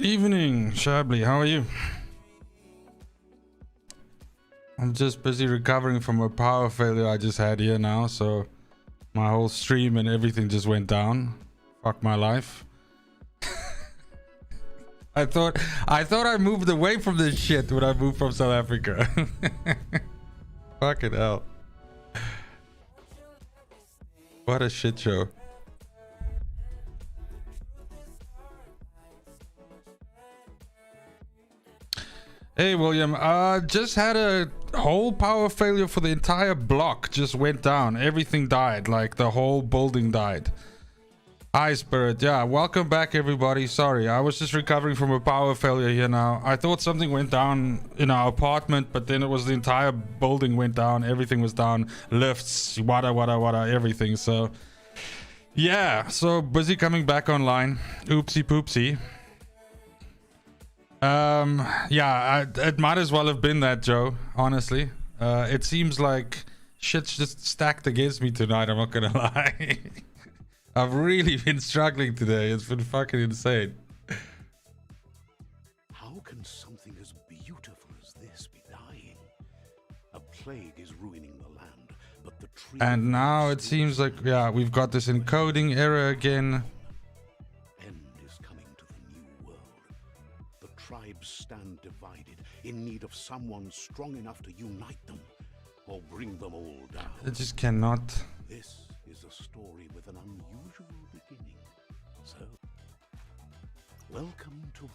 Evening, Shably. How are you? I'm just busy recovering from a power failure I just had here now, so my whole stream and everything just went down. Fuck my life. I thought I moved away from this shit when I moved from South Africa. Fucking hell. What a shit show. Hey William, just had a whole power failure for the entire block. Just went down. Everything died. Like the whole building died. Hi Spirit. Yeah, welcome back everybody. Sorry, I was just recovering from a power failure here now. I thought something went down in our apartment, but then it was the entire building went down. Everything was down. Lifts, wada, everything. So yeah, so busy coming back online. Oopsie poopsie. Yeah, it might as well have been that, Joe, honestly. It seems like shit's just stacked against me tonight, I'm not gonna lie. I've really been struggling today. It's been fucking insane. How can something as beautiful as this be dying? A plague is ruining the land, but the tree... And now it seems like, yeah, we've got this encoding error again. Tribes stand divided, in need of someone strong enough to unite them, or bring them all down. It just cannot. This is a story with an unusual beginning. So, welcome to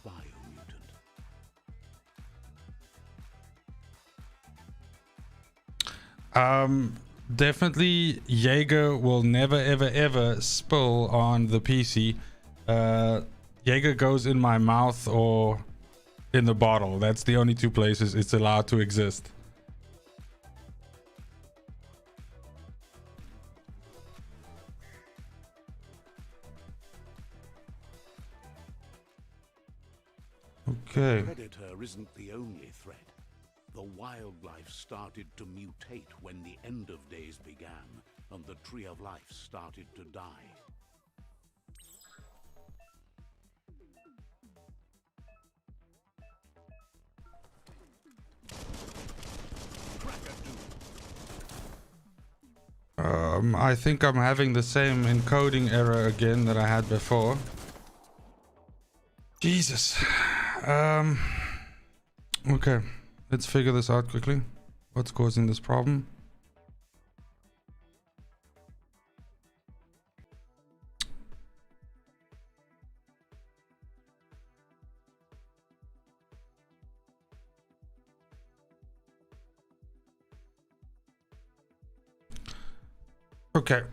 Biomutant. Definitely Jaeger will never ever spill on the PC. Jaeger goes in my mouth or in the bottle. That's the only two places it's allowed to exist. Okay. The predator isn't the only threat. The wildlife started to mutate when the end of days began, and the tree of life started to die. I think I'm having the same encoding error again that I had before. Jesus. Okay, let's figure this out quickly. What's causing this problem? Okay,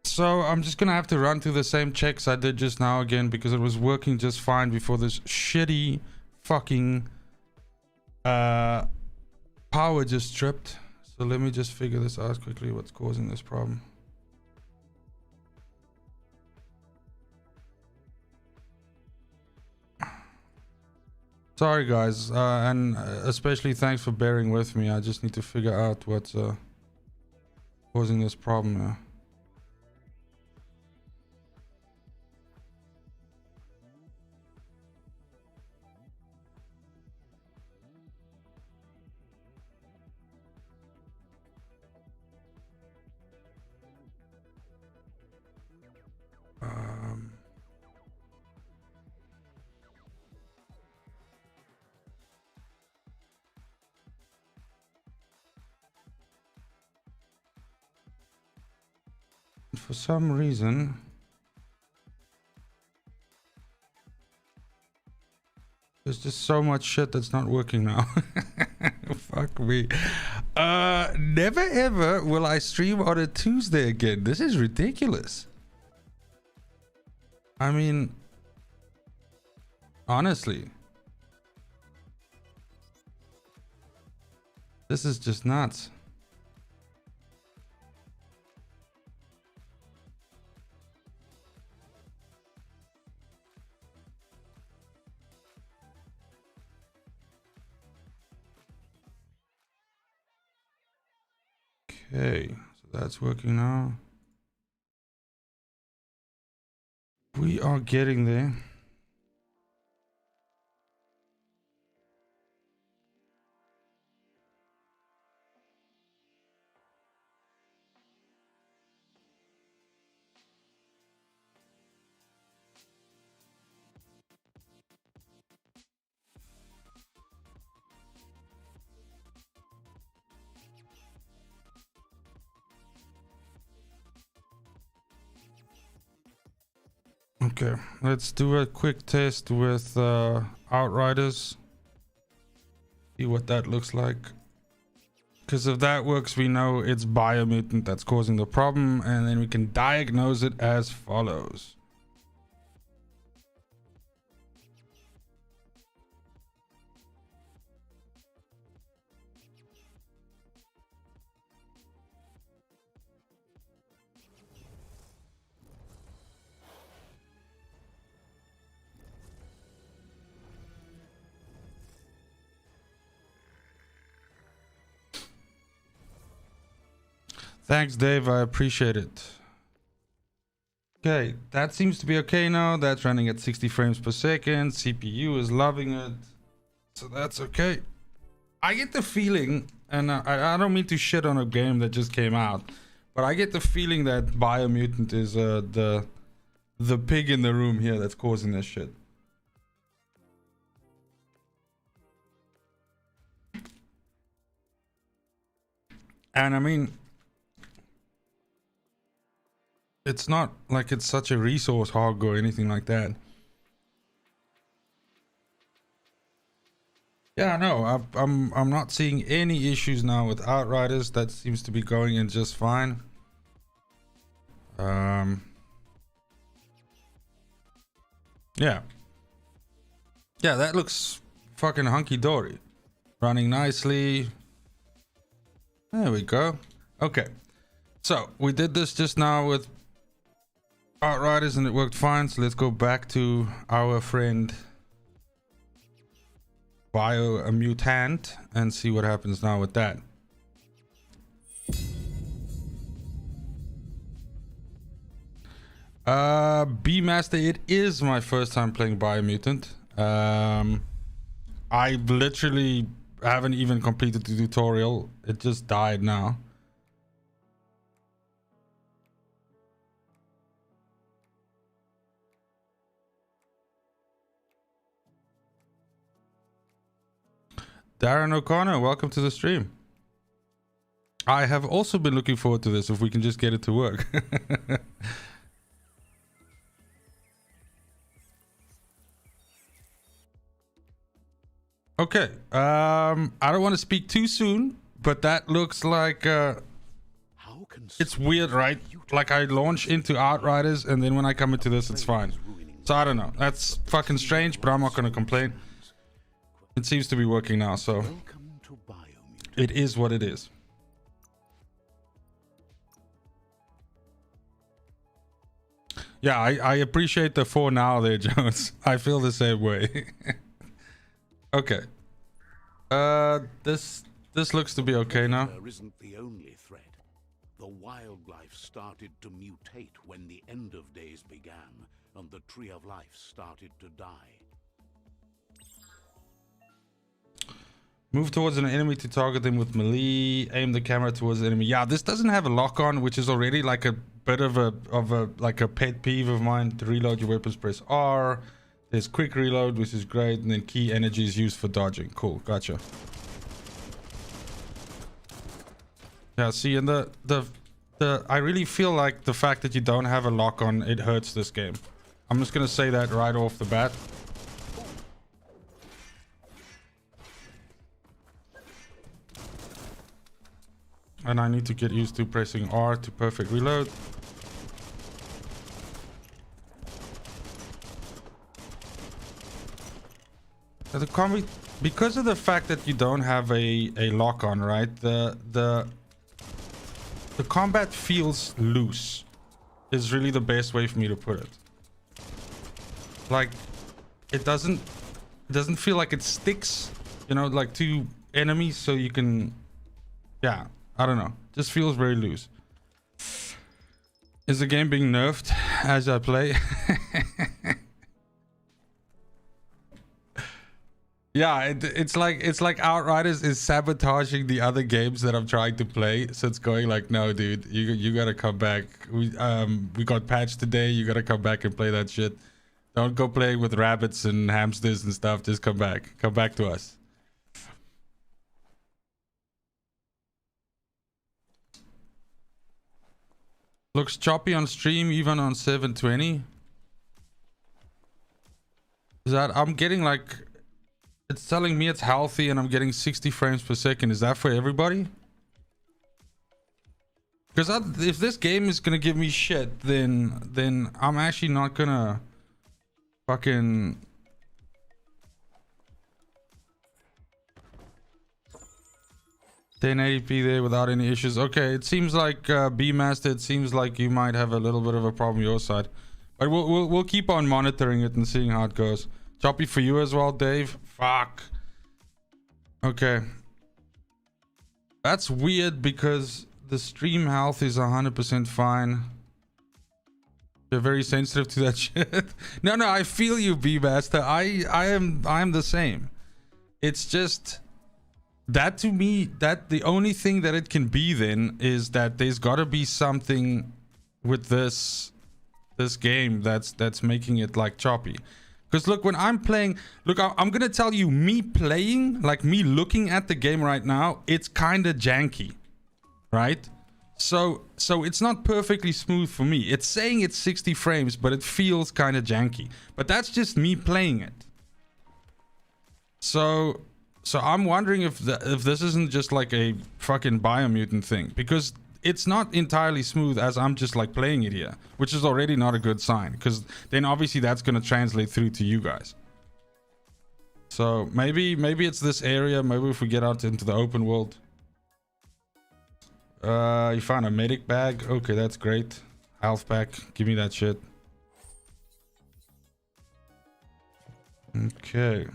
so I'm just gonna have to run through the same checks I did just now again, because it was working just fine before this shitty fucking power just tripped. So let me just figure this out quickly, what's causing this problem. Sorry guys, and especially thanks for bearing with me. I just need to figure out what's causing this problem now. For some reason there's just so much shit that's not working now. Fuck me. Never ever will I stream on a Tuesday again. This is ridiculous. I mean, honestly, this is just nuts. Okay, so that's working now. We are getting there. Okay, let's do a quick test with Outriders. See what that looks like. Because if that works, we know it's Biomutant that's causing the problem, and then we can diagnose it as follows. Thanks, Dave. I appreciate it. Okay, that seems to be okay now. That's running at 60 frames per second. CPU is loving it. So that's okay. I get the feeling, and I don't mean to shit on a game that just came out, but I get the feeling that Biomutant is the pig in the room here that's causing this shit. And I mean, it's not like it's such a resource hog or anything like that. Yeah, no, I'm not seeing any issues now with Outriders. That seems to be going in just fine. Yeah, that looks fucking hunky-dory. Running nicely. There we go. Okay, so we did this just now with Outriders and it worked fine. So let's go back to our friend Biomutant and see what happens now with that. B-Master, it is my first time playing Biomutant. I literally haven't even completed the tutorial. It just died now. Darren O'Connor, welcome to the stream. I have also been looking forward to this if we can just get it to work. Okay, I don't want to speak too soon, but that looks like it's weird, right? Like I launch into Outriders and then when I come into this, it's fine. So I don't know. That's fucking strange, but I'm not going to complain. It seems to be working now, so it is what it is. Yeah, I appreciate the for now there, Jones. I feel the same way. Okay. This looks to be okay now. Isn't the only threat. The wildlife started to mutate when the end of days began, and the tree of life started to die. Move towards an enemy to target them with melee. Aim the camera towards the enemy. Yeah, this doesn't have a lock on, which is already like a bit of a like a pet peeve of mine. To reload your weapons, press R. There's quick reload, which is great, and then key energy is used for dodging. Cool, gotcha. Yeah, see, and I really feel like the fact that you don't have a lock on, it hurts this game. I'm just gonna say that right off the bat. And I need to get used to pressing R to perfect reload. The combi, because of the fact that you don't have a lock on, right? The combat feels loose. Is really the best way for me to put it. Like, it doesn't feel like it sticks, you know, like to enemies, so you can, yeah, I don't know, just feels very loose. Is the game being nerfed as I play? Yeah, it's like Outriders is sabotaging the other games that I'm trying to play. So it's going like, no, dude, you gotta come back. We got patched today. You gotta come back and play that shit. Don't go playing with rabbits and hamsters and stuff. Just come back. Come back to us. Looks choppy on stream, even on 720. Is that I'm getting like, it's telling me it's healthy and I'm getting 60 frames per second. Is that for everybody? Because if this game is gonna give me shit, then I'm actually not gonna fucking 1080p there without any issues. Okay, it seems like B-Master, it seems like you might have a little bit of a problem your side, but we'll keep on monitoring it and seeing how it goes. Choppy for you as well, Dave. Fuck. Okay, that's weird because the stream health is 100% fine. You're very sensitive to that shit. No, I feel you, B-Master. I am the same. It's just that to me, that the only thing that it can be then is that there's got to be something with this game that's making it like choppy. Because look, when I'm playing, look, I'm gonna tell you, me playing, like me looking at the game right now, it's kind of janky, right? So it's not perfectly smooth for me. It's saying it's 60 frames, but it feels kind of janky. But that's just me playing it. So I'm wondering if this isn't just like a fucking Biomutant thing, because it's not entirely smooth as I'm just like playing it here, which is already not a good sign, because then obviously that's going to translate through to you guys. So maybe it's this area. Maybe if we get out into the open world. You found a medic bag. Okay, that's great. Health pack. Give me that shit. Okay.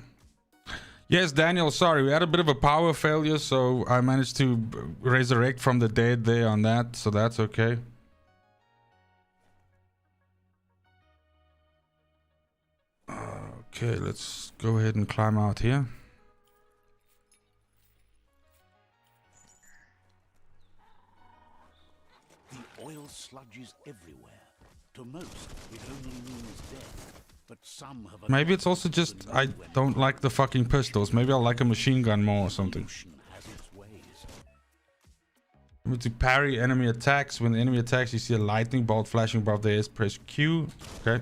Yes, Daniel, sorry, we had a bit of a power failure, so I managed to resurrect from the dead there on that, so that's okay. Okay, let's go ahead and climb out here. The oil sludges everywhere. To most, it only means death. But some have maybe it's also just I don't like the fucking pistols. Maybe I'll like a machine gun more or something. To parry enemy attacks. When the enemy attacks, you see a lightning bolt flashing above the head. Press Q. Okay.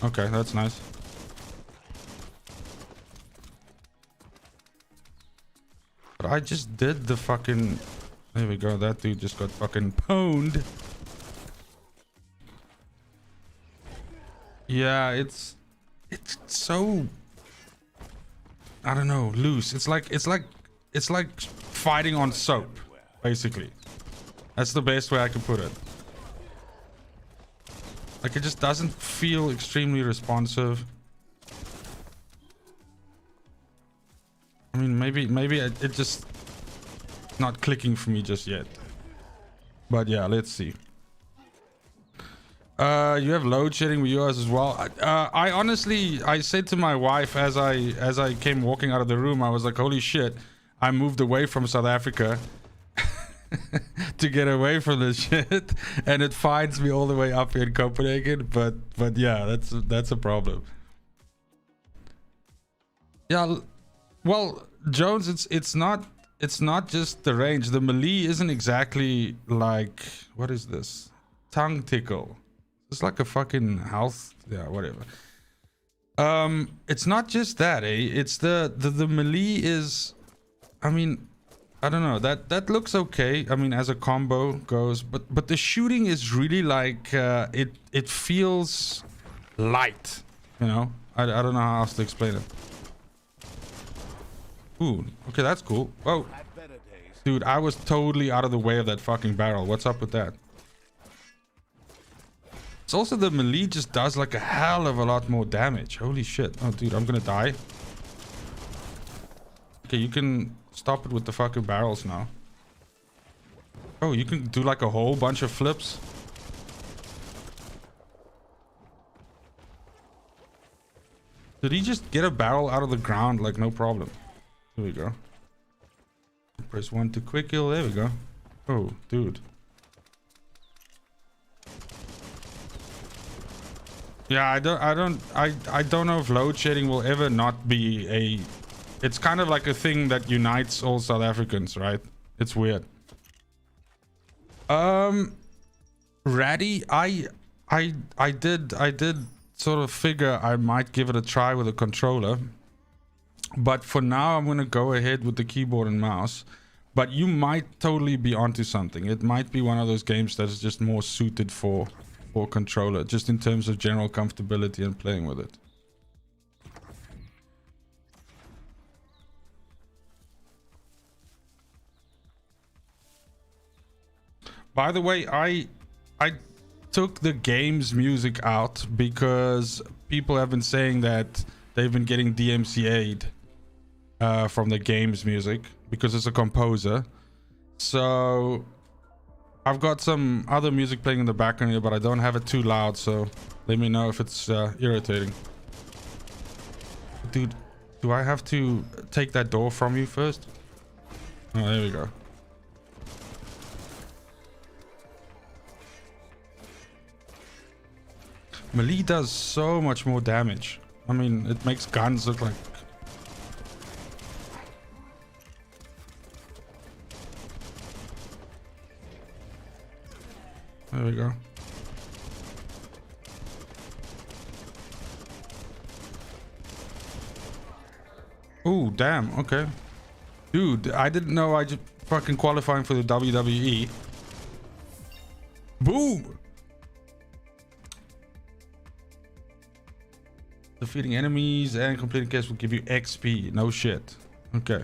Okay, that's nice. But I just did the fucking... There we go. That dude just got fucking pwned. Yeah, it's so, I don't know, loose. It's like fighting on soap, basically. That's the best way I can put it. Like, it just doesn't feel extremely responsive. I mean, maybe it just not clicking for me just yet. But yeah, let's see. You have load shedding with yours as well. I honestly, I said to my wife as I came walking out of the room, I was like, holy shit, I moved away from South Africa to get away from this shit, and it finds me all the way up here in Copenhagen. But yeah, that's a problem. Yeah, well, Jones, it's not just the range. The melee isn't exactly like, what is this? Tongue tickle. It's like a fucking health, yeah, whatever. It's not just that, eh? It's the melee is, I mean, I don't know, that looks okay. I mean, as a combo goes, but the shooting is really like it feels light, you know. I don't know how else to explain it. Ooh, okay, that's cool. Whoa, dude, I was totally out of the way of that fucking barrel. What's up with that? It's also the melee just does like a hell of a lot more damage. Holy shit. Oh, dude, I'm gonna die. Okay, you can stop it with the fucking barrels now. Oh, you can do like a whole bunch of flips. Did he just get a barrel out of the ground like no problem? Here we go. Press 1 to quick kill. There we go. Oh, dude. Yeah, I don't know if load shedding will ever not be a... It's kind of like a thing that unites all South Africans, right? It's weird. Ratty, I did sort of figure I might give it a try with a controller. But for now, I'm going to go ahead with the keyboard and mouse. But you might totally be onto something. It might be one of those games that is just more suited for controller, just in terms of general comfortability and playing with it. By the way, I took the game's music out because people have been saying that they've been getting DMCA'd from the game's music because it's a composer. So I've got some other music playing in the background here, but I don't have it too loud, so let me know if it's irritating. Dude, do I have to take that door from you first? Oh, there we go. Melee does so much more damage. I mean, it makes guns look like... There we go. Ooh, damn. Okay. Dude, I didn't know I just fucking qualifying for the WWE. Boom! Defeating enemies and completing quests will give you XP. No shit. Okay.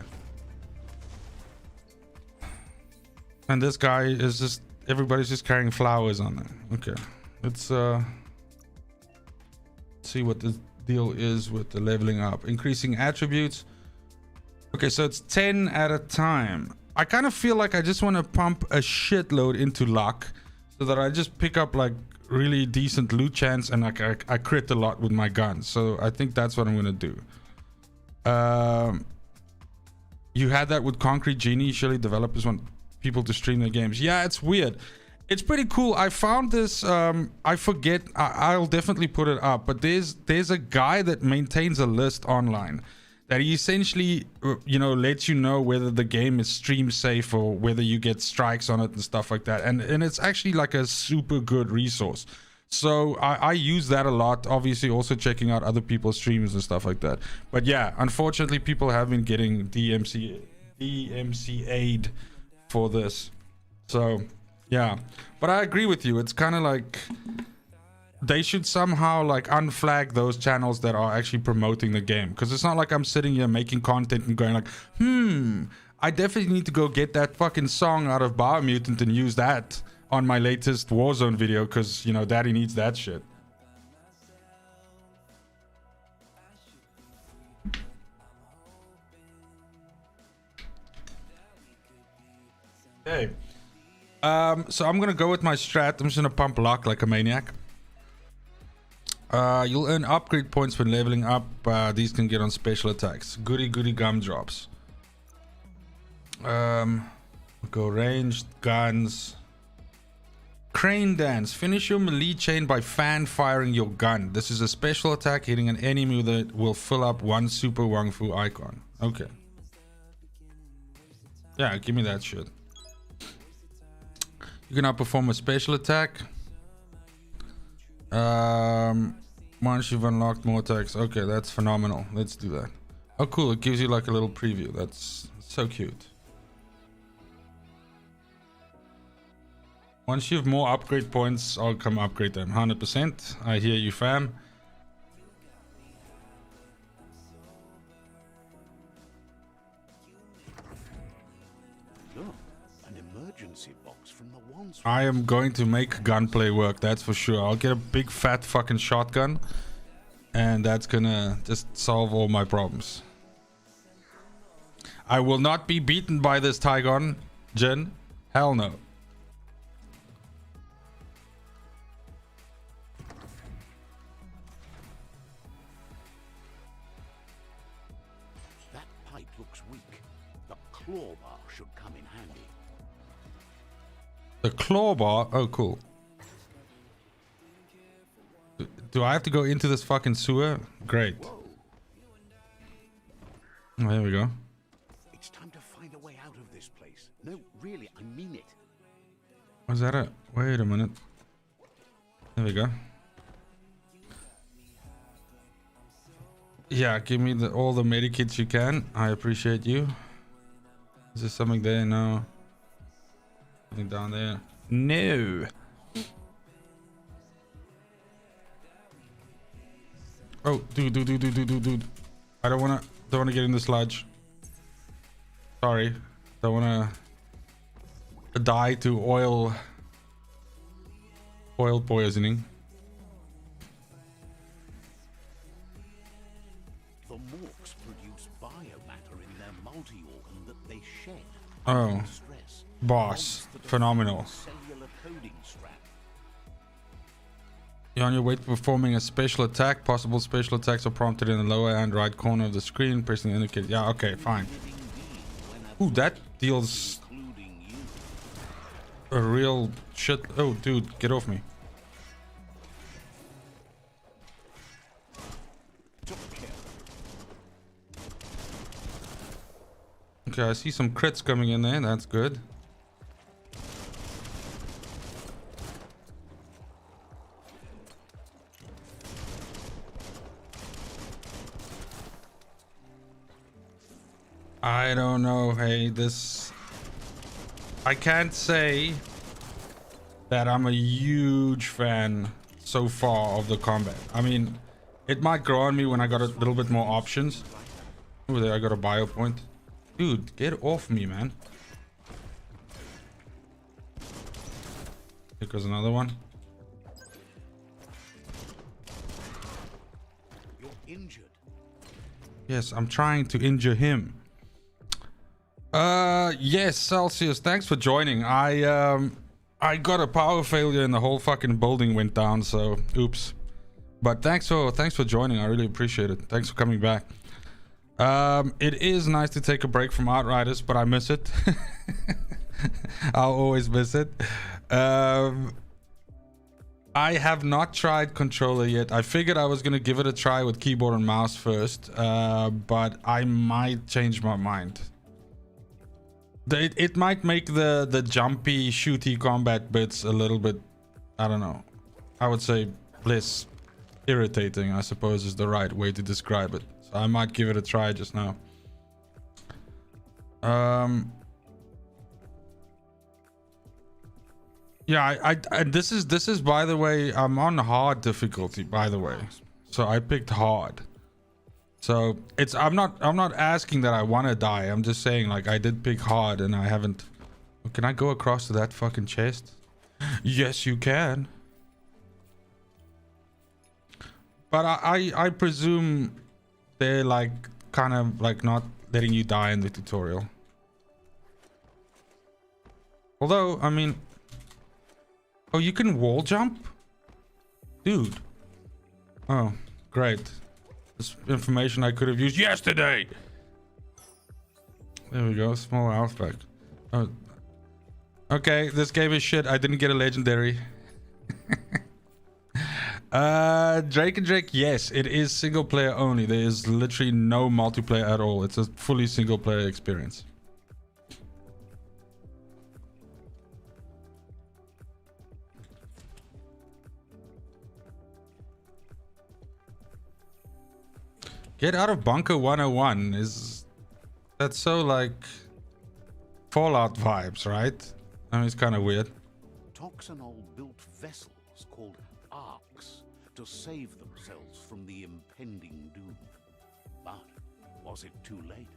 And this guy is just... Everybody's just carrying flowers on them. Okay. Let's see what the deal is with the leveling up. Increasing attributes. Okay, so it's 10 at a time. I kind of feel like I just want to pump a shitload into luck so that I just pick up like really decent loot chance and like I crit a lot with my guns. So I think that's what I'm gonna do. You had that with Concrete Genie. Surely developers want people to stream their games. Yeah, it's weird. It's pretty cool. I found this I forget, I'll definitely put it up, but there's a guy that maintains a list online that he essentially you know lets you know whether the game is stream safe or whether you get strikes on it and stuff like that, and it's actually like a super good resource. So I use that a lot, obviously also checking out other people's streams and stuff like that. But yeah, unfortunately people have been getting DMCA'd for this. So yeah, but I agree with you. It's kind of like they should somehow like unflag those channels that are actually promoting the game, because it's not like I'm sitting here making content and going like, I definitely need to go get that fucking song out of Biomutant and use that on my latest Warzone video because, you know, daddy needs that shit. Okay. So I'm gonna go with my strat. I'm just gonna pump luck like a maniac. You'll earn upgrade points when leveling up. These can get on special attacks. Goody gumdrops. Go ranged guns. Crane dance. Finish your melee chain by fan firing your gun. This is a special attack hitting an enemy that will fill up one super Wang Fu icon. Okay. Yeah, give me that shit. You can now perform a special attack. Once you've unlocked more attacks. Okay, that's phenomenal. Let's do that. Oh cool, it gives you like a little preview. That's so cute. Once you have more upgrade points, I'll come upgrade them. 100%. I hear you, fam. Look, an emergency box from the ones. I am going to make gunplay work, that's for sure. I'll get a big fat fucking shotgun and that's gonna just solve all my problems. I will not be beaten by this Tygon, Jin. Hell no. That pipe looks weak. The claw bar should come in handy. The claw bar? Oh, cool. Do I have to go into this fucking sewer? Great. Whoa. Oh, there we go. It's time to find a way out of this place. No, really, I mean it. Was that it? Wait a minute. There we go. Yeah, give me all the medikits you can. I appreciate you. Is there something there? No. Nothing down there. No. Oh, dude. I don't wanna get in the sludge. Sorry. Don't wanna die to oil poisoning. The morphs produce biomatter in their multi-organ that they shed. Oh, Stress. boss. Phenomenal. Cellular coding strand. You're on your way to performing a special attack. Possible special attacks are prompted in the lower hand right corner of the screen. Pressing the indicator. Yeah, okay, fine. Ooh, that deals a real shit. Oh, dude, get off me. Okay, I see some crits coming in there. That's good. I don't know. Hey, this... I can't say that I'm a huge fan so far of the combat. I mean, it might grow on me when I got a little bit more options. Oh, there I got a bio point. Dude, get off me, man. Here goes another one. You're injured. Yes, I'm trying to injure him. Yes, Celsius, thanks for joining. I got a power failure and the whole fucking building went down, so oops. But thanks for joining. I really appreciate it. Thanks for coming back. It is nice to take a break from Outriders, but I miss it. I'll always miss it. I have not tried controller yet. I figured I was gonna give it a try with keyboard and mouse first, but I might change my mind. It might make the jumpy, shooty combat bits a little bit, I don't know. I would say less irritating, I suppose is the right way to describe it. So I might give it a try just now. Yeah, this is by the way, I'm on hard difficulty, by the way. So I picked hard. So it's I'm not asking that I want to die. I'm just saying, like, I did pick hard and I haven't. Can I go across to that fucking chest? Yes, you can. But I presume they're like kind of like not letting you die in the tutorial. Although, I mean, oh, you can wall jump? Dude. Oh, great. This information I could have used yesterday. There we go. Small outback. Oh. Okay, this game is shit. I didn't get a legendary. Drake and Drake, yes, it is single player only. There is literally no multiplayer at all. It's a fully single player experience. Get out of bunker 101 is that's so like Fallout vibes, right? I mean, it's kind of weird. Toxanol built vessels called arcs to save themselves from the impending doom. But was it too late?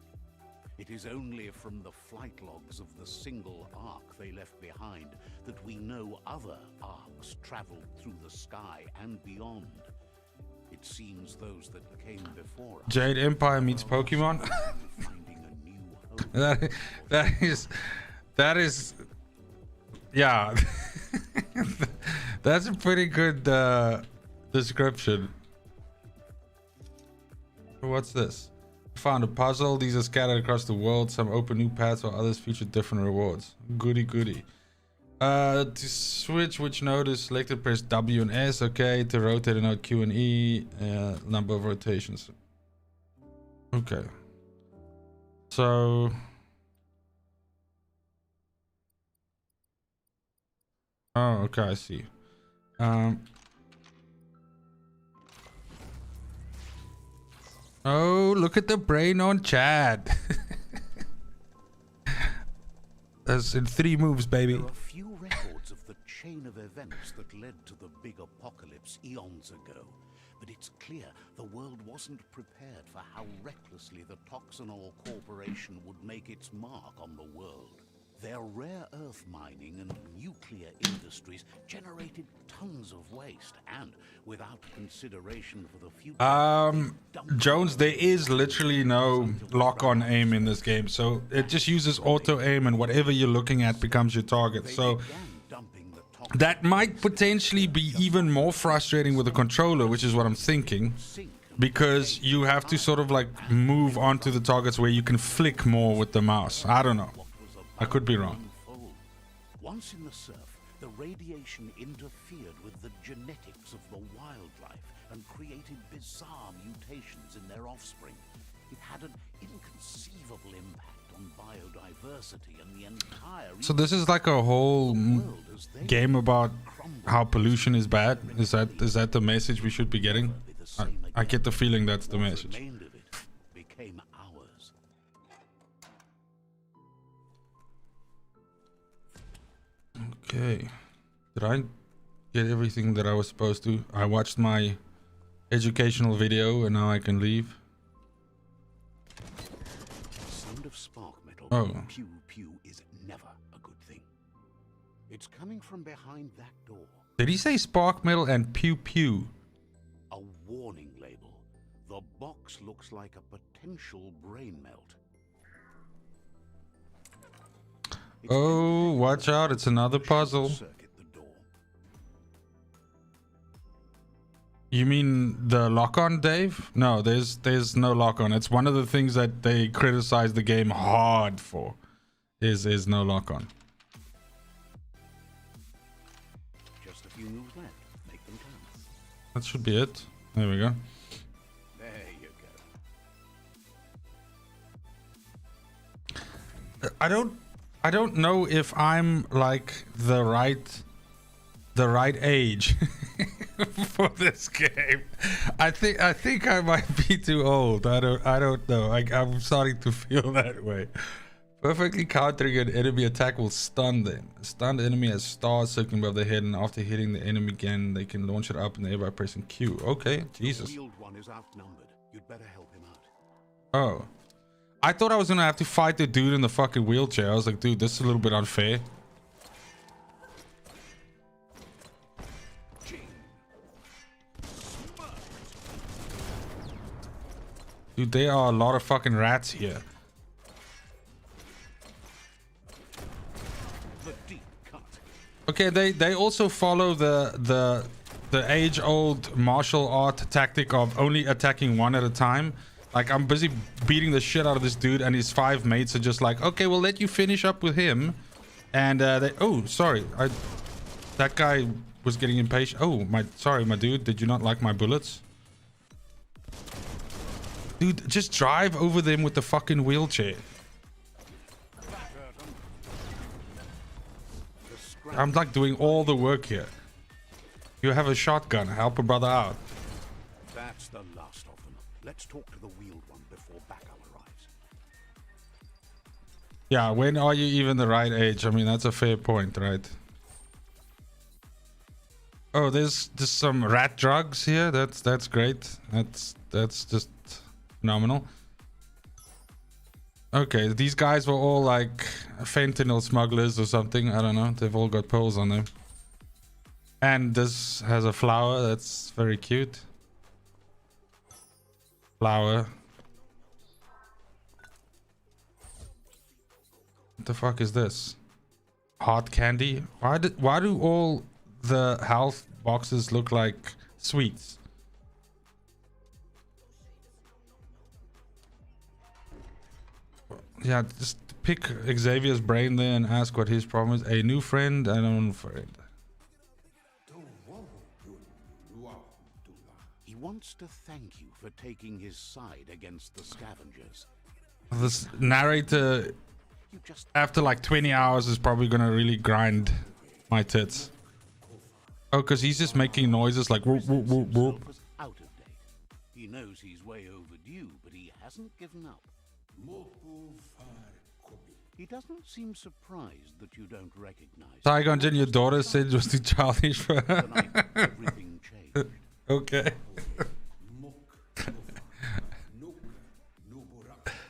It is only from the flight logs of the single arc they left behind that we know other arcs traveled through the sky and beyond. It seems those that came before us. Jade Empire meets Pokemon. that is yeah. That's a pretty good description. What's this? Found a puzzle. These are scattered across the world. Some open new paths while others feature different rewards. Goody goody. To switch which node is selected, press W and S. Okay. To rotate a node, Q and E. Number of rotations. Okay. So. Oh, okay. I see. Oh, look at the brain on Chad. That's in 3 moves, baby. There are few records of the chain of events that led to the big apocalypse eons ago, but it's clear the world wasn't prepared for how recklessly the Toxanol Corporation would make its mark on the world. Their rare earth mining and nuclear industries generated tons of waste, and without consideration for the future, Jones, there is literally no lock-on aim in this game, so it just uses auto aim, and whatever you're looking at becomes your target. So that might potentially be even more frustrating with a controller, which is what I'm thinking, because you have to sort of like move onto the targets where you can flick more with the mouse. I don't know. I could be wrong. Once in the surf, the radiation interfered with the genetics of the wildlife and created bizarre mutations in their offspring. It had an inconceivable impact on biodiversity and the entire... So this is like a whole game about how pollution is bad? Is that the message we should be getting? I get the feeling that's the message. Became ours. Okay. Did I get everything that I was supposed to? I watched my educational video and now I can leave. Sound of spark metal. Oh. Pew pew is never a good thing. It's coming from behind that door. Did he say spark metal and pew pew? A warning label. The box looks like a potential brain melt. Oh, watch out, it's another puzzle. You mean the lock-on, Dave? No, there's no lock-on. It's one of the things that they criticize the game hard for. Is no lock-on. Just a few moves left. Make them count. That should be it. There we go. There you go. I don't know if I'm like the right age for this game. I think I might be too old. I don't know. I'm starting to feel that way. Perfectly countering an enemy attack will stun them. A stunned enemy has stars circling above their head, and after hitting the enemy again, they can launch it up in the air by pressing Q. Okay, Jesus. The wheeled one is outnumbered. You'd better help him out. Oh. I thought I was gonna have to fight the dude in the fucking wheelchair. I was like, dude, this is a little bit unfair. Dude, there are a lot of fucking rats here. Okay, they also follow the age-old martial art tactic of only attacking one at a time. Like, I'm busy beating the shit out of this dude, and his 5 mates are just like, okay, we'll let you finish up with him. And they, oh, sorry, that guy was getting impatient. Oh, sorry, my dude, did you not like my bullets? Dude, just drive over them with the fucking wheelchair. I'm like doing all the work here. You have a shotgun, help a brother out. That's the last of them. Let's talk to the wheeled one before backup arrives. Yeah, when are you even the right age? I mean, that's a fair point, right? Oh, there's some rat drugs here. That's great. That's just phenomenal. Okay, these guys were all like fentanyl smugglers or something. I don't know. They've all got pearls on them. And this has a flower. That's very cute. Flower. What the fuck is this? Hot candy? Why do all the health boxes look like sweets? Yeah, just pick Xavier's brain there and ask what his problem is. A new friend and an old friend. He wants to thank you for taking his side against the scavengers. This narrator, after like 20 hours, is probably gonna really grind my tits. Oh, because he's just making noises like whoop, whoop, whoop, whoop. He knows he's way overdue, but he hasn't given up. He doesn't seem surprised that you don't recognize Saigon Jin, your daughter said it was too childish for her. Tonight, everything changed. Okay.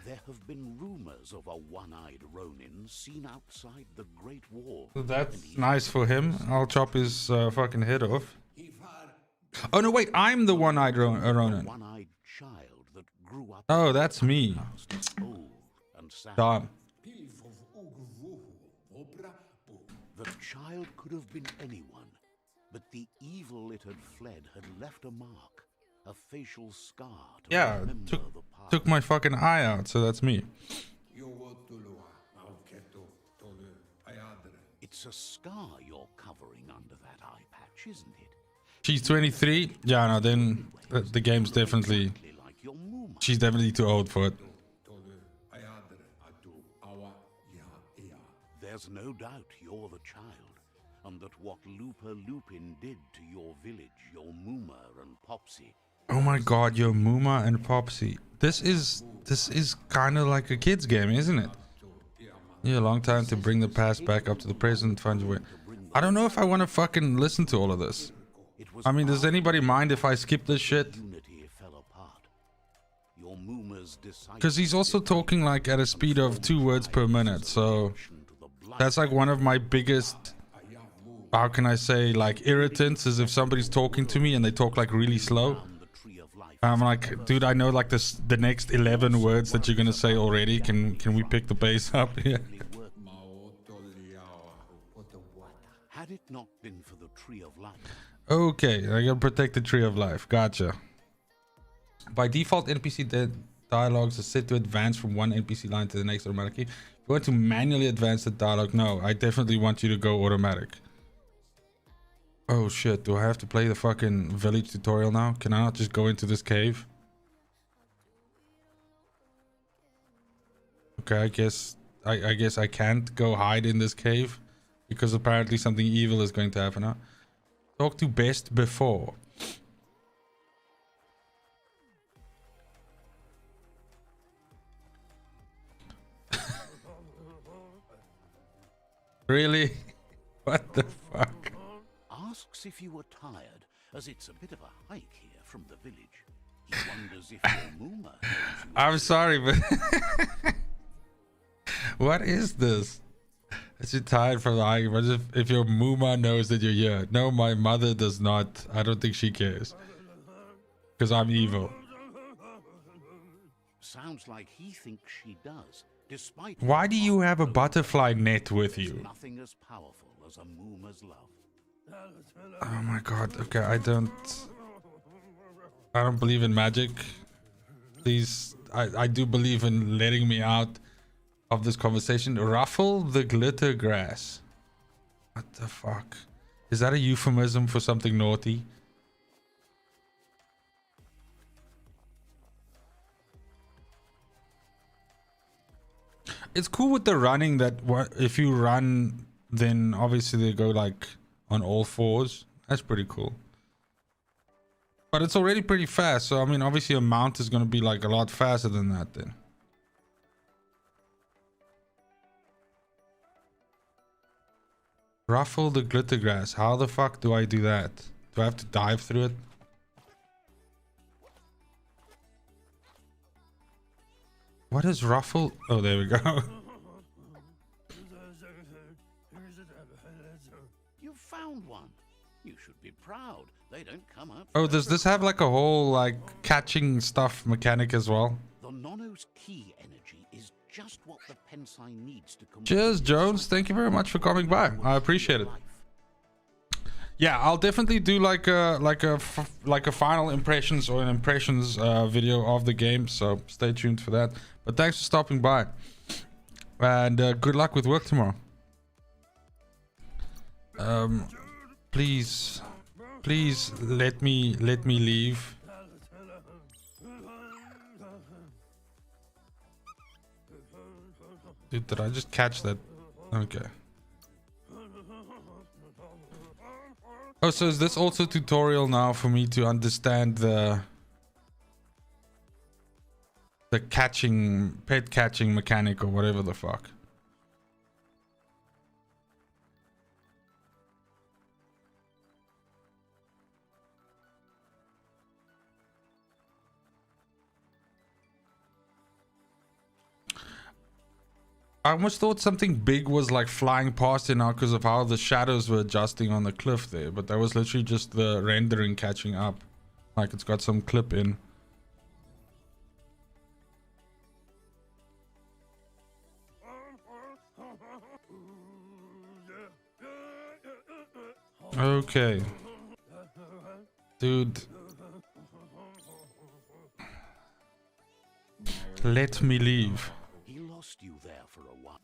There have been rumors of a one-eyed Ronin seen outside the Great Wall. So that's nice for him. I'll chop his fucking head off. Oh no, wait! I'm the one-eyed Ronin. One-eyed child that grew up. Oh, that's me. Old and sad. Damn. The child could have been anyone, but the evil it had fled had left a mark, a facial scar to remember the past. Took my fucking eye out, so that's me. It's a scar you're covering under that eye patch, isn't it? She's 23. Yeah, no, then the game's definitely. Exactly like your Muma. She's definitely too old for it. There's no doubt you're the child, and that what Looper Lupin did to your village, your Muma and Popsy. Oh my god, your Muma and Popsy. This is kind of like a kid's game, isn't it? Yeah, a long time to bring the past back up to the present. Find your way. I don't know if I want to fucking listen to all of this. I mean, does anybody mind if I skip this shit? Because he's also talking like at a speed of 2 words per minute, so that's like one of my biggest, how can I say, like irritants, is if somebody's talking to me and they talk like really slow. I'm like, dude, I know like the next 11 words that you're gonna say already. Can we pick the pace up here? Had it not been for the Tree of Life. Okay, I gotta protect the Tree of Life. Gotcha. By default, NPC dialogues are set to advance from one NPC line to the next automatically. If you want to manually advance the dialogue, no, I definitely want you to go automatic. Oh shit, do I have to play the fucking village tutorial now? Can I not just go into this cave? Okay, I guess I can't go hide in this cave because apparently something evil is going to happen now. Talk to best before. Really? What the fuck? Asks if you were tired, as it's a bit of a hike here from the village. He wonders if your Muma. I'm sorry, but what is this? Is you tired from the hike? But if your Muma knows that you're here? No, my mother does not. I don't think she cares. Because I'm evil. Sounds like he thinks she does. Despite why do you have a butterfly net with you? Nothing as powerful as a Muma's love. Oh my god. Okay, I don't believe in magic. Please, I do believe in letting me out of this conversation. Ruffle the glitter grass. What the fuck? Is that a euphemism for something naughty? It's cool with the running that if you run, then obviously they go like on all fours. That's pretty cool. But it's already pretty fast. So, I mean, obviously a mount is going to be like a lot faster than that then. Ruffle the glitter grass. How the fuck do I do that? Do I have to dive through it? What is ruffle? Oh, there we go. You found one. You should be proud. They don't come up. Oh, does this have like a whole like catching stuff mechanic as well? The Nono's key energy is just what the Pensai needs to complete. Cheers, Jones. Thank you very much for coming by. I appreciate it. Yeah, I'll definitely do like a final impressions or an impressions video of the game. So stay tuned for that. But thanks for stopping by, and good luck with work tomorrow. Please let me leave. Dude, did I just catch that? Okay. Oh, so is this also tutorial now for me to understand the the catching, pet catching mechanic or whatever the fuck. I almost thought something big was like flying past it now because of how the shadows were adjusting on the cliff there, but that was literally just the rendering catching up. Like it's got some clip in. Okay. Dude. Let me leave. He lost you there for a while.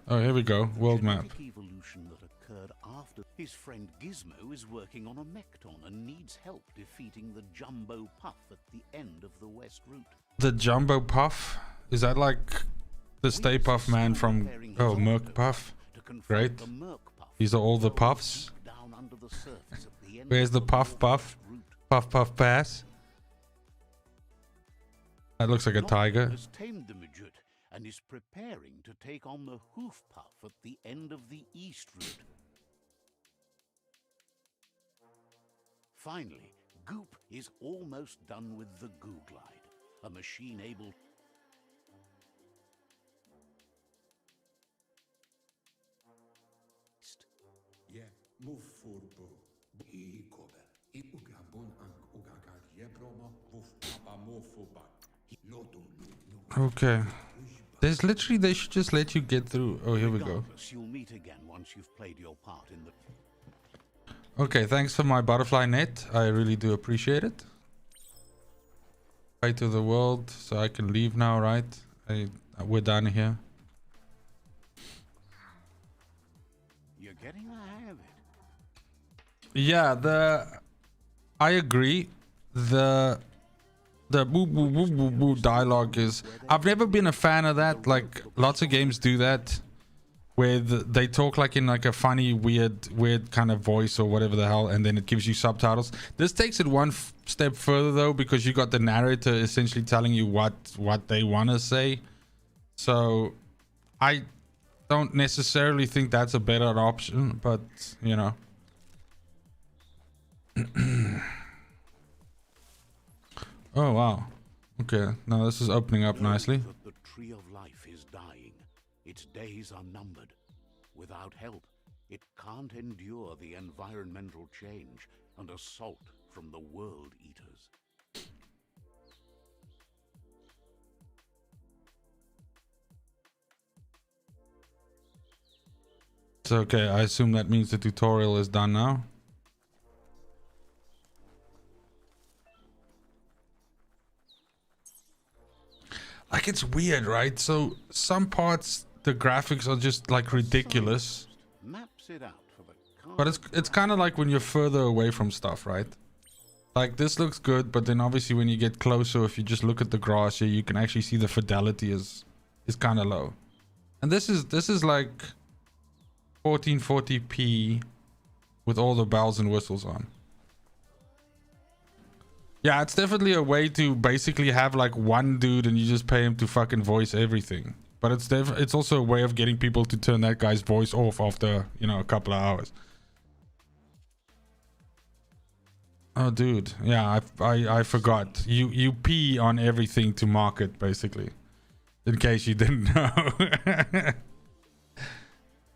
Oh, here we go. World map. Evolution that occurred after his friend Gizmo is working on a Mekton and needs help defeating the Jumbo Puff at the end of the West Route. The Jumbo Puff? Is that like the Stay Puff man from Merc Puff? Great. These are all the puffs. Where's the Puff Puff? Puff Puff Pass. That looks like a tiger. Has tamed the midget and is preparing to take on the Hoof Puff at the end of the East Route. Finally, Goop is almost done with the Goo Glide, a machine able Okay. There's literally, they should just let you get through. Oh, here we go. You'll meet again once you've played your part in the... Okay, thanks for my butterfly net. I really do appreciate it. Right to the world, so I can leave now, right? We're done here. You're getting the hang of it. Yeah, I agree. The boo boo boo boo boo dialogue is, I've never been a fan of that. Like lots of games do that, where they talk like in like a funny weird kind of voice or whatever the hell, and then it gives you subtitles. This takes it one step further though, because you got the narrator essentially telling you what they want to say. So I don't necessarily think that's a better option, but you know. Oh wow. Okay, now this is opening up nicely. The tree of life is dying. Its days are numbered. Without help, it can't endure the environmental change and assault from the world eaters. It's okay, I assume that means the tutorial is done now. Like it's weird, right? So some parts the graphics are just like ridiculous, Maps it out for the but it's kind of like when you're further away from stuff, right? Like this looks good, but then obviously when you get closer, if you just look at the grass here, you can actually see the fidelity is kind of low. And this is like 1440p with all the bells and whistles on. Yeah, it's definitely a way to basically have like one dude and you just pay him to fucking voice everything. But it's also a way of getting people to turn that guy's voice off after, you know, a couple of hours. Oh, dude. Yeah, I forgot. You pee on everything to market, basically. In case you didn't know.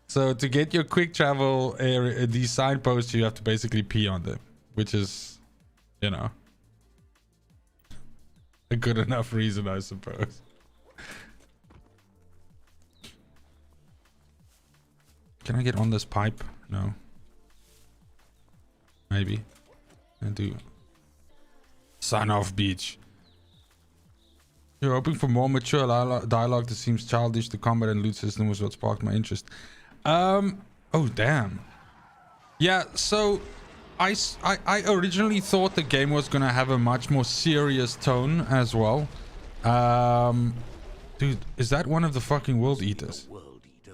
So to get your quick travel area, these signposts, you have to basically pee on them. Which is, you know, a good enough reason, I suppose. Can I get on this pipe? No. Maybe. And do sign off beach. You're hoping for more mature dialogue that seems childish. The combat and loot system was what sparked my interest. Oh damn. Yeah, so I originally thought the game was gonna have a much more serious tone as well. Dude, is that one of the fucking world eaters?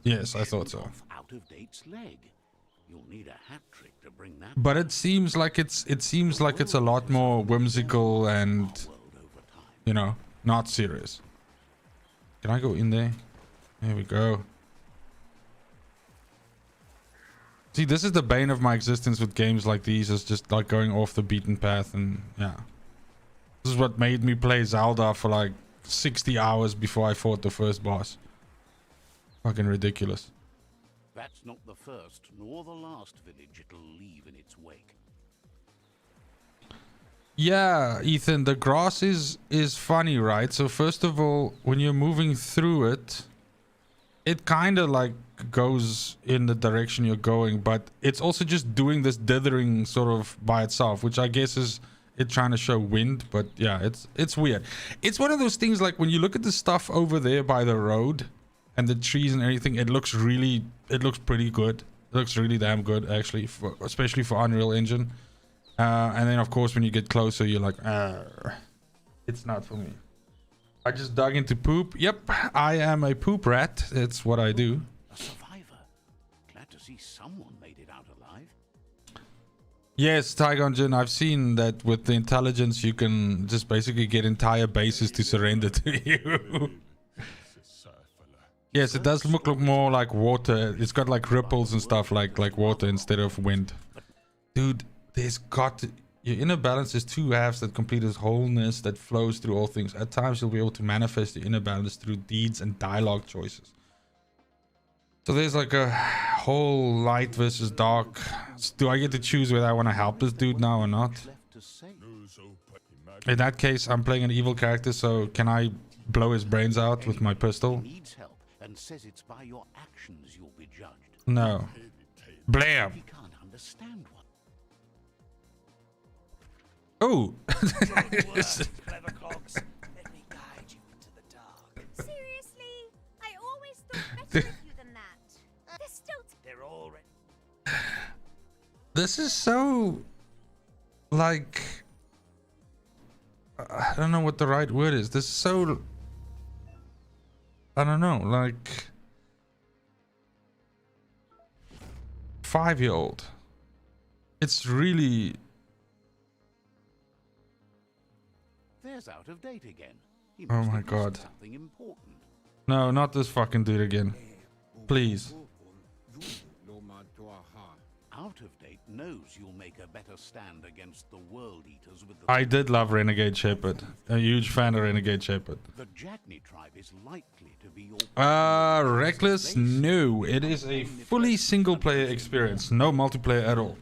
Yes, I thought so. Out of date's leg. You'll need a hat trick to bring that. But it seems like it's a lot more whimsical and, you know, not serious. Can I go in there? There we go. See, this is the bane of my existence with games like these, is just like going off the beaten path. And yeah, this is what made me play Zelda for like 60 hours before I fought the first boss. Fucking ridiculous. That's not the first nor the last village it'll leave in its wake. Yeah, Ethan, the grass is funny, right? So first of all, when you're moving through it, it kind of like goes in the direction you're going, but it's also just doing this dithering sort of by itself, which I guess is it trying to show wind. But yeah, it's weird. It's one of those things, like when you look at the stuff over there by the road and the trees and everything, it looks pretty good. It looks really damn good, actually, especially for Unreal Engine. And then of course when you get closer, you're like, it's not for me. I just dug into poop. Yep, I am a poop rat. It's what I do. A survivor. Glad to see someone made it out alive. Yes, Tygonjin, I've seen that with the intelligence you can just basically get entire bases to surrender to you. Yes, it does look more like water. It's got like ripples and stuff like water instead of wind. Dude, there's got to... Your inner balance is two halves that complete this wholeness that flows through all things. At times you'll be able to manifest your inner balance through deeds and dialogue choices. So there's like a whole light versus dark. Do I get to choose whether I want to help this dude now or not? In that case, I'm playing an evil character, so can I blow his brains out with my pistol? Needs help and says it's by your actions you'll be judged. No. Blam! He can't understand what. Clever Oh! cogs. Let me guide you into the dark. Seriously? I always thought better of you than that. They're still... They're already... This is so... like... I don't know what the right word is. This is so... I don't know, like... 5-year-old. It's really... There's out of date again. He Oh must my have missed God. Something important. No, not this fucking dude again. Please. Out of date knows you'll make a better stand against the world eaters with the... I did love Renegade Shepherd. A huge fan of Renegade Shepherd. The Jagni tribe is likely to be your... Reckless? No. It is a fully single player experience. No multiplayer at all.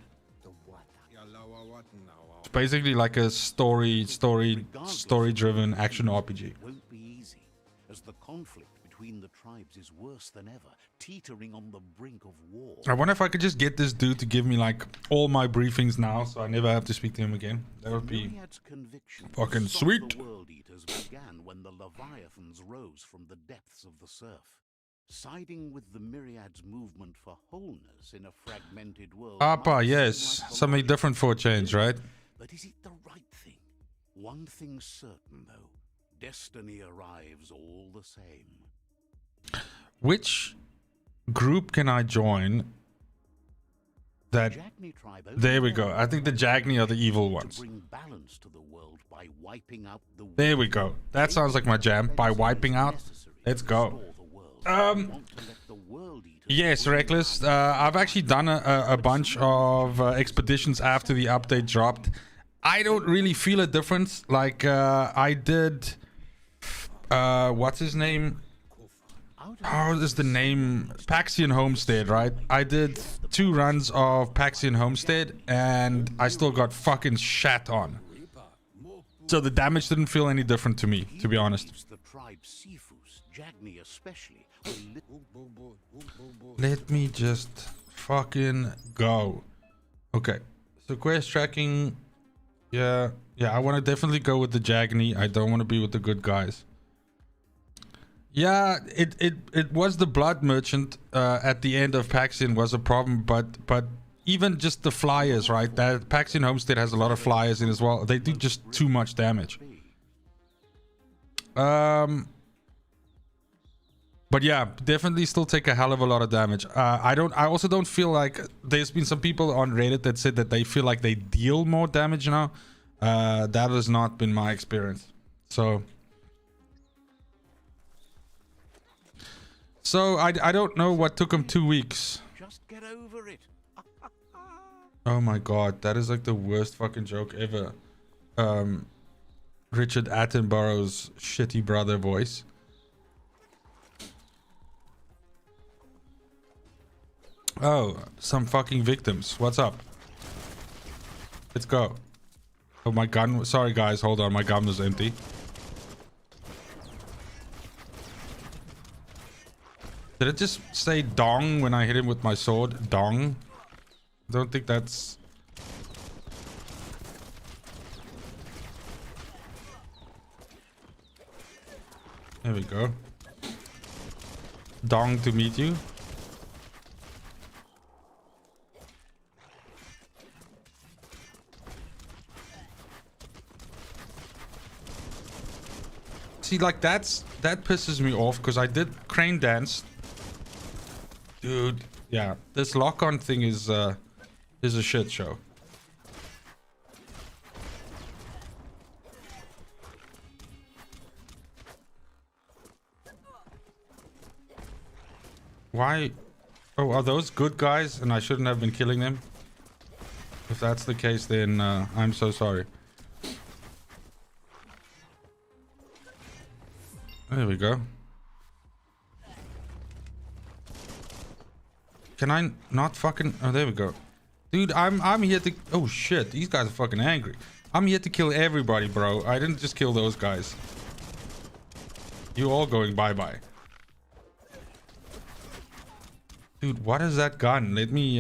It's basically like a story-driven action RPG. Won't be easy, as the conflict between the tribes is worse than ever, teetering on the brink of war. I wonder if I could just get this dude to give me like all my briefings now, so I never have to speak to him again. That would be Myriad's conviction to fucking stop sweet. The world eaters began when the Leviathans rose from the depths of the surf. Siding with the Myriad's movement for wholeness in a fragmented world. Appa, might seem yes. like the Something logical different for a change, right? But is it the right thing? One thing's certain, though. Destiny arrives all the same. Which group can I join? That... Jagni tribe only There we go. evolved I think the Jagni are the evil to ones. bring balance to the world by wiping out the There we go. That sounds like my jam. By wiping out. Let's go. Yes, Reckless. I've actually done a bunch of expeditions after the update dropped. I don't really feel a difference. Like, I did... what's his name? How is the name? Paxian Homestead, right? I did 2 runs of Paxian Homestead, and I still got fucking shat on. So the damage didn't feel any different to me, to be honest. The tribe Sifus, Jagni especially, Let me just fucking go. Okay. So quest tracking. Yeah. Yeah, I want to definitely go with the Jagni. I don't want to be with the good guys. Yeah, it was the blood merchant at the end of Paxian was a problem, but even just the flyers, right? That Paxian Homestead has a lot of flyers in as well. They do just too much damage. But yeah, definitely still take a hell of a lot of damage. I also don't feel like there's been some people on Reddit that said that they feel like they deal more damage now. That has not been my experience. So I don't know what took him 2 weeks. Just get over it. Oh my god, that is like the worst fucking joke ever. Richard Attenborough's shitty brother voice. Oh, some fucking victims. What's up? Let's go. Oh, my gun. Sorry, guys. Hold on. My gun was empty. Did it just say dong when I hit him with my sword? Dong? I don't think that's... There we go. Dong to meet you. See, like that pisses me off because I did crane dance. Dude, yeah, this lock-on thing is a shit show. Why? Oh, are those good guys and I shouldn't have been killing them? If that's the case, then I'm so sorry. There we go. Can I not fucking... Oh, there we go. Dude, I'm here to... Oh, shit. These guys are fucking angry. I'm here to kill everybody, bro. I didn't just kill those guys. You all going bye-bye. Dude, what is that gun? Let me,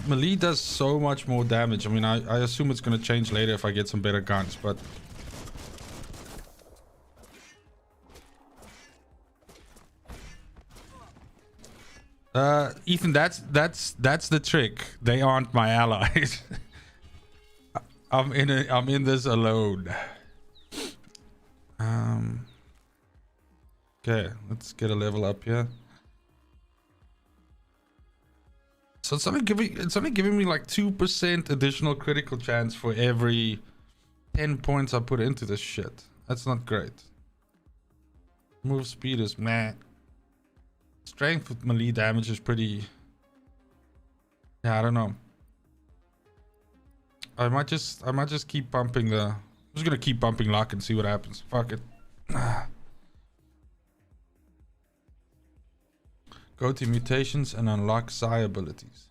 melee does so much more damage. I mean, I assume it's going to change later if I get some better guns, but... Ethan, that's the trick. They aren't my allies. I'm in this alone. Okay, let's get a level up here. So it's only giving me like 2% additional critical chance for every 10 points I put into this shit. That's not great. Move speed is meh. Strength with melee damage is pretty... Yeah, I don't know. I might just keep bumping the... I'm just gonna keep bumping luck and see what happens. Fuck it. Go to mutations and unlock psi abilities.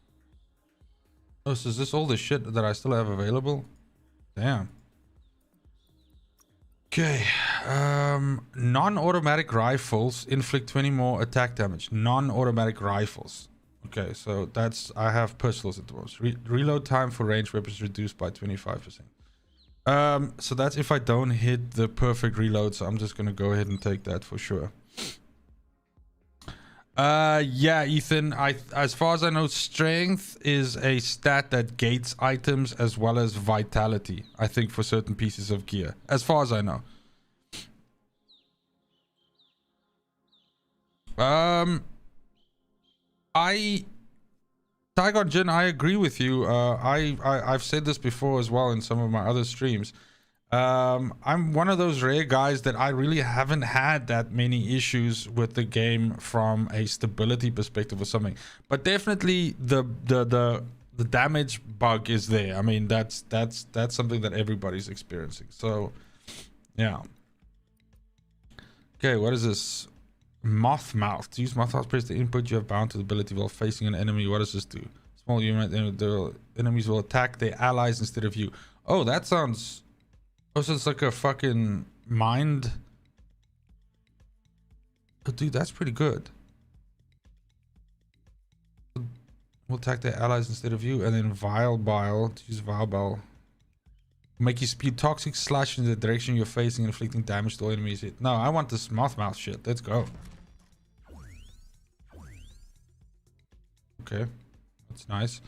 Oh, so is this all the shit that I still have available? Damn. Okay. Non-automatic rifles inflict 20 more attack damage. Non-automatic rifles. Okay, so that's... I have pistols at the most. Reload time for range weapons reduced by 25%. So that's if I don't hit the perfect reload, so I'm just gonna go ahead and take that for sure. Yeah, Ethan, as far as I know, strength is a stat that gates items as well as vitality, I think, for certain pieces of gear, as far as I know. Tygon Jin, I agree with you. I've said this before as well in some of my other streams. I'm one of those rare guys that I really haven't had that many issues with the game from a stability perspective or something. But definitely the damage bug is there. I mean, that's something that everybody's experiencing. So, yeah. Okay, what is this? Moth mouth. To use moth mouth, press the input. You have bound to the ability while facing an enemy. What does this do? Small unit, the enemies will attack their allies instead of you. Oh, that sounds... Oh, so it's like a fucking mind... Oh, dude, that's pretty good. Will attack their allies instead of you. And then Vile Bile. To use Vile Bile. Make you spew toxic slash in the direction you're facing, inflicting damage to all enemies. No, I want this moth mouth shit. Let's go. Okay, that's nice.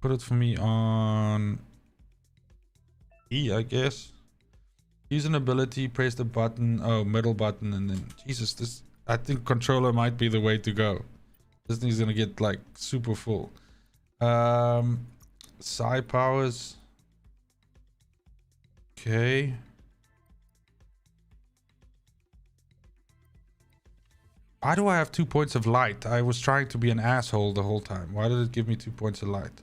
Put it for me on E, I guess. Use an ability, press the button. Oh, middle button, and then Jesus, this I think controller might be the way to go. This thing's gonna get like super full. Psi powers. Okay. Why do I have 2 points of light? I was trying to be an asshole the whole time. Why did it give me 2 points of light?